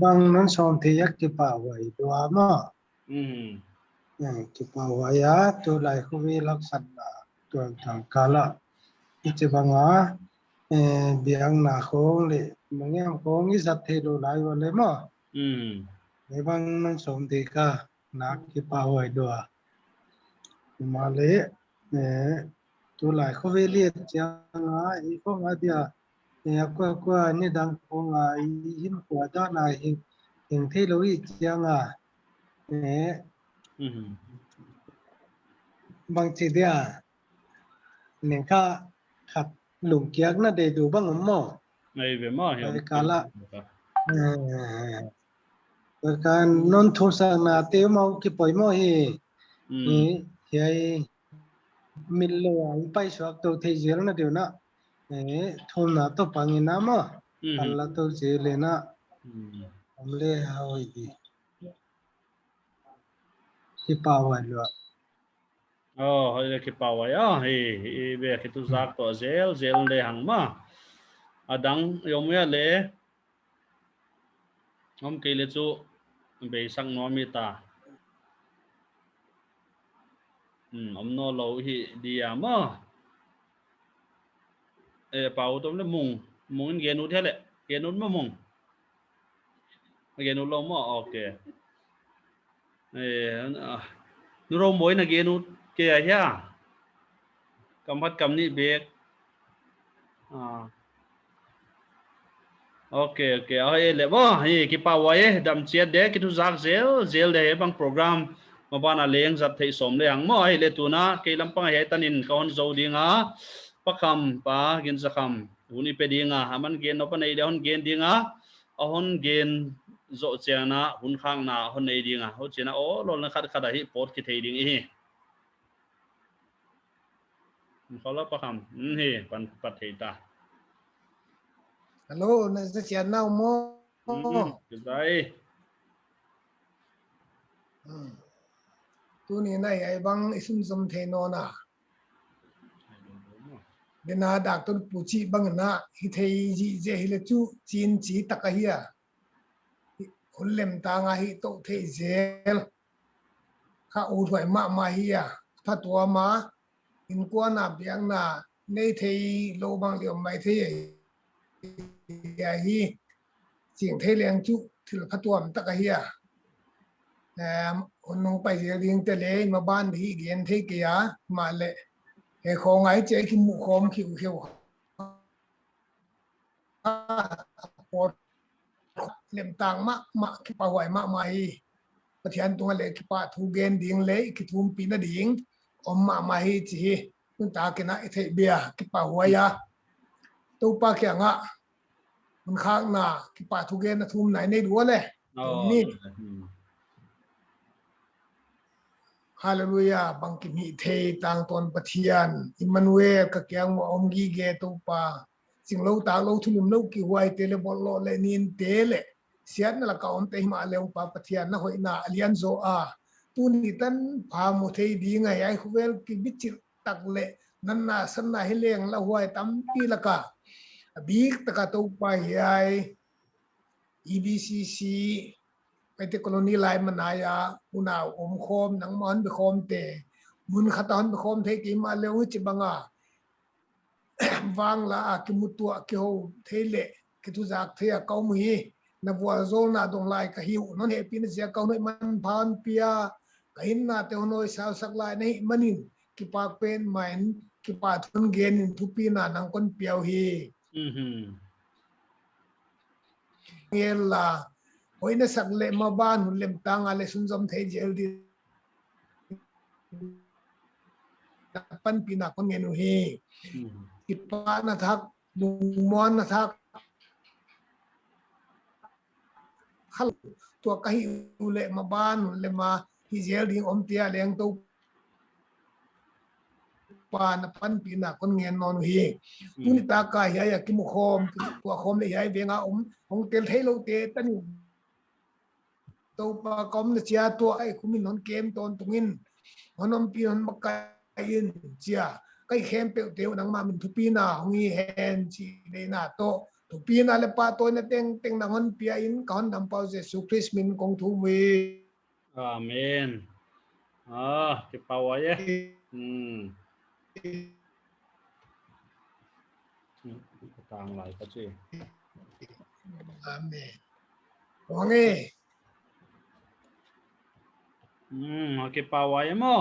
bang non som thì yak ki pa wai dua ma ki pa wai ya tu lai khu vi lak sat na tu thang kala ichi banga biang na khong le mangem khong i sat the do lai wa le ma bang non som thì ka na ki pa wai dua ma le tu lai khu vi li chang i ko ma dia qua ni đang có ngày hiếm của đó là hình thế lối chiang bằng chỉ dia nên cả khát lùng kiếng nó để đủ bằng mỏ này về mỏ hiểu cả là cái non thô sang là tiêu mau cái bồi mỏ thì mình lo bay xuống tàu thế giới nó điều nó thôn nào tôi bằng in nam à, Allah tôi chỉ lên á, ông lê hao gì, cái bao vậy luôn. Hơi cái bao vậy về cái tu giác to gel lê hàng mà, adang yom ya lê, ông kêu lê chú, về sang nó mi ta, ông nó lâu hi đi à mà. Pau tôm nó mùng gen nút thế lệ gen nút mà mùng gen nút lâu mà ok nó rôm mối là gen nút kia ya cầm bắt cầm ní bẹt ok lệ bó cái pau vậy đam chết đấy cái thu giác gel đấy bằng program mà bạn là lên giật thấy sớm đấy hàng mà lệ tu na cái làm bằng hay tanin con dâu đi ngã pakam pa gen zakam uni pedinga aman gen opan ei hon gen dinga ahon gen zo chena hun khang na hon ei dinga ho chena lol na khat khat hi pot ki thei ding hi khala pakam hi pan pat thei ta Hello na sa chen nào mo cái tu ni này ai bang isum som the no na Dena doctor puchi bang na hi thei ji je hi le chu chin chi takahia hullem ta nga hi to thei zel kha u thoi ma hi ya phatwa ma in kwa na biang na nei thei lo bang liom mai thei ya hi ching thei leng chu thil phatwam takahia nong pai je ring te le ma ban hi gen thei ke ya ma le cái khó ngay chế khi mũ khóm khiu or lem tang ma ki pa wai ma mai pathian tung le ki pa thu gen ding le ki thum pi na ding om ma mai chi nun ta ke na ithei bia ki pa waya to pa kya nga mun khang na ki pa thu gen na thum nai nei du le ni hallelujah bangki mi the tang ton pathian Emmanuel ka kyang mo omgi ge to pa sing lo ta lo thum lo ki wai te le bol lo le nin te le siat na la ka om te ma le pa pathian na hoi na alian zo a tu ni tan pha mo the di ngai ai khwel ki bichir tak le nan na san na hileng la huai tam pi la ka big ta ka to pa ai EBCCไปที่กรณีลายมันนายาอุณาอมโคมหนังมันไปโคมเตมุนขัดตอนไปโคมเทกิมาเลวจิบังอ่ะวางละกิมุตัวกิโฮเทเลกิทุจากเทียเกามีนบัวโซนาดงลายกะหิวนนเฮปินเสียเกาหน่อยมันพานเปียกะหินนาเตหน่อยสาวสักลายในมันินกิปากเป็นหมายกิปาทุนเกนทุปีนานังคนเปียวฮีเงล่ะโอ้ยนัสักเล่มาบ้านหุ่นเล่มตังอะไรสุนทรเทเจลดีปันปีนักคนเงินเฮกิปานาทักมุมอนนาทักขัลตัวกะฮิอุเล่มาบ้านหุ่นเล่มาฮิเจลดีอมเตียเลี้ยงตัวปานปันปีนักคนเงินนอนเฮมุนิตากายยากิมุคอมตัวคอมเลยยายเวงอาองเตลเทโลเตตันตัวปากอมเสียตัวไอ้คุมินนนเกมตอนตรงนี้ฮอนอมปีนมักไก่ยินเสียไก่เข้มเปลวเตียวนังมาเป็นทุปีนาหงแฮนจีเดนาโตทุปีนาเลปาตัวนั่นเต็งนังฮอนเปียอินก่อนนำเปาเจสุคริสต์มินกงทุเวอาเมนที่เปาไว้ต่างหลายก็จีอาเมนว่าไงโอเคป่าวไว้มั้ง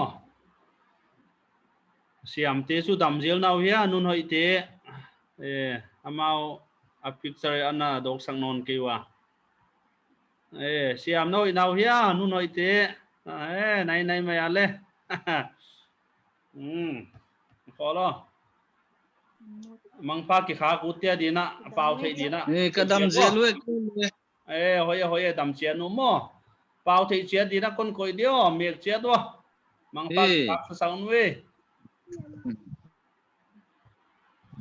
เสียมเตะสุดดำเจียวน่าเฮียนุ่นหอยเตะอามาเอาพิกเซอร์อันน่ะดอกสังนนกี่วะเสียมน่าเฮียนุ่นหอยเตะไหนไม่อะไรขอละมังปากี่ขากูเตียดีนะเปล่าใช่ดีนะก็ดำเจียวเลยหอยดำเจียนุ่มมั้งเปล่าที่เจียดีนะคนคอยเดียวเมียเจียตัวมังปากี่ขาสังนเว้ย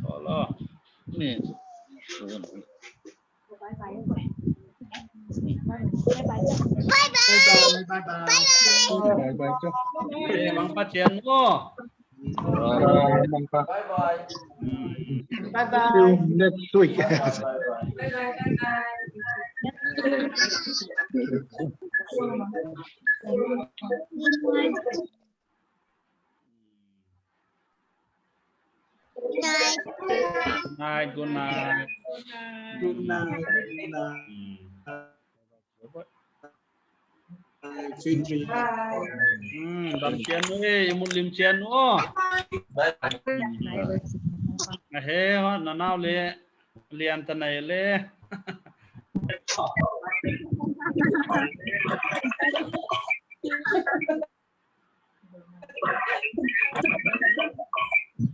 ขอละนี่มังปาเจียนมั้งnext week night good night sweet dream ดำเชียนด้วยมุลิมเชียนโอ้เฮ้ยน่าหนาวเลยเรียนตอนไหนเลย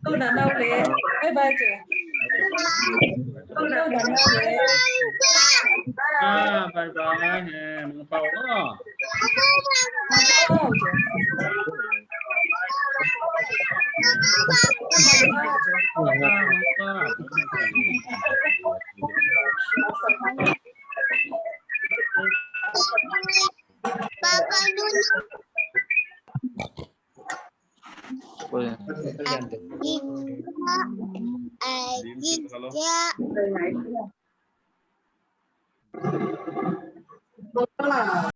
tôi đã đâu lệ bye bye chị tôi đã đâu lệ bye bye nèมึงเป่าเนาะBoleh.